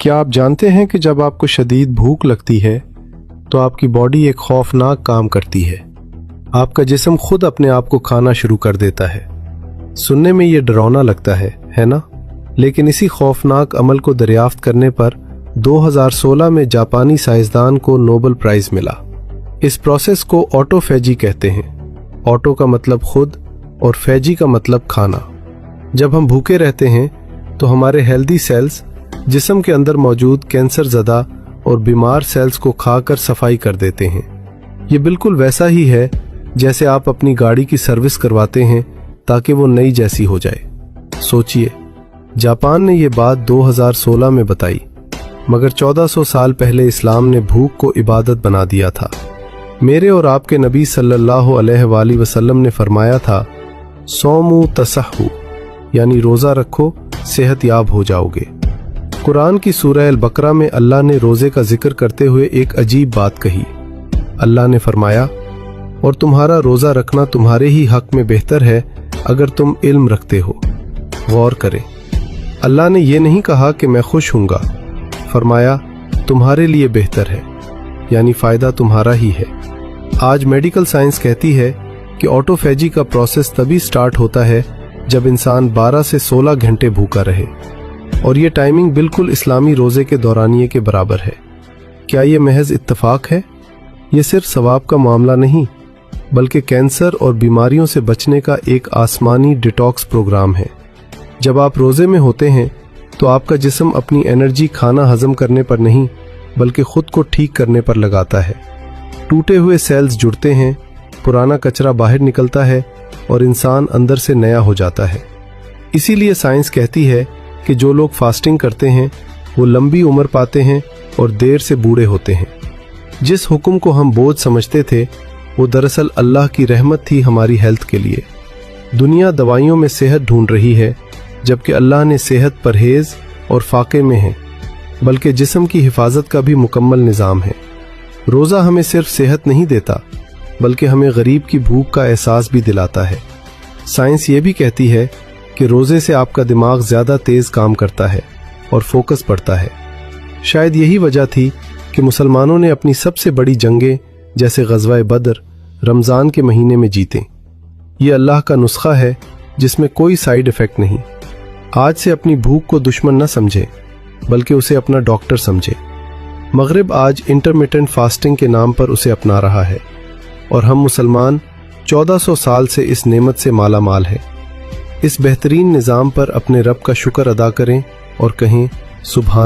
क्या आप जानते हैं कि जब आपको शदीद भूख लगती है तो आपकी बॉडी एक खौफनाक काम करती है। आपका जिस्म खुद अपने आप को खाना शुरू कर देता है। सुनने में ये डरावना लगता है ना? लेकिन इसी खौफनाक अमल को दरियाफ्त करने पर 2016 में जापानी साइंसदान को नोबेल प्राइज मिला। इस प्रोसेस को ऑटोफेजी कहते हैं। ऑटो का मतलब खुद और फेजी का मतलब खाना। जब हम भूखे रहते हैं तो हमारे हेल्दी सेल्स जिस्म के अंदर मौजूद कैंसर ज़दा और बीमार सेल्स को खाकर सफाई कर देते हैं। ये बिल्कुल वैसा ही है जैसे आप अपनी गाड़ी की सर्विस करवाते हैं ताकि वो नई जैसी हो जाए। सोचिए, जापान ने ये बात 2016 में बताई, मगर 1400 साल पहले इस्लाम ने भूख को इबादत बना दिया था। मेरे और आपके नबी सल्लल्लाहु अलैहि वसल्लम ने फरमाया था, सोमू तसहू, यानी रोज़ा रखो, सेहत याब हो जाओगे। कुरान की सूरह अल-बकरा में अल्लाह ने रोज़े का जिक्र करते हुए एक अजीब बात कही। अल्लाह ने फरमाया, और तुम्हारा रोज़ा रखना तुम्हारे ही हक में बेहतर है अगर तुम इल्म रखते हो। गौर करें, अल्लाह ने यह नहीं कहा कि मैं खुश हूँगा, फरमाया तुम्हारे लिए बेहतर है, यानी फ़ायदा तुम्हारा ही है। आज मेडिकल साइंस कहती है कि ऑटोफेजी का प्रोसेस तभी स्टार्ट होता है जब इंसान 12 से 16 घंटे भूखा रहे, और ये टाइमिंग बिल्कुल इस्लामी रोज़े के दौरानिये के बराबर है। क्या ये महज इत्तफाक है? ये सिर्फ सवाब का मामला नहीं, बल्कि कैंसर और बीमारियों से बचने का एक आसमानी डिटॉक्स प्रोग्राम है। जब आप रोज़े में होते हैं तो आपका जिस्म अपनी एनर्जी खाना हजम करने पर नहीं, बल्कि खुद को ठीक करने पर लगाता है। टूटे हुए सेल्स जुड़ते हैं, पुराना कचरा बाहर निकलता है और इंसान अंदर से नया हो जाता है। इसीलिए साइंस कहती है कि जो लोग फास्टिंग करते हैं वो लंबी उम्र पाते हैं और देर से बूढ़े होते हैं। जिस हुक्म को हम बोझ समझते थे वो दरअसल अल्लाह की रहमत थी हमारी हेल्थ के लिए। दुनिया दवाइयों में सेहत ढूंढ रही है, जबकि अल्लाह ने सेहत परहेज और फाके में है, बल्कि जिस्म की हिफाजत का भी मुकम्मल निज़ाम है। रोज़ा हमें सिर्फ सेहत नहीं देता, बल्कि हमें गरीब की भूख का एहसास भी दिलाता है। साइंस ये भी कहती है कि रोज़े से आपका दिमाग ज़्यादा तेज़ काम करता है और फोकस बढ़ता है। शायद यही वजह थी कि मुसलमानों ने अपनी सबसे बड़ी जंगें जैसे ग़ज़वा बदर रमज़ान के महीने में जीतें। ये अल्लाह का नुस्खा है जिसमें कोई साइड इफ़ेक्ट नहीं। आज से अपनी भूख को दुश्मन न समझे, बल्कि उसे अपना डॉक्टर समझे। मगरिब आज इंटरमिटेंट फास्टिंग के नाम पर उसे अपना रहा है, और हम मुसलमान 1400 साल से इस नेमत से माला माल है। इस बेहतरीन निज़ाम पर अपने रब का शुक्र अदा करें और कहें सुभान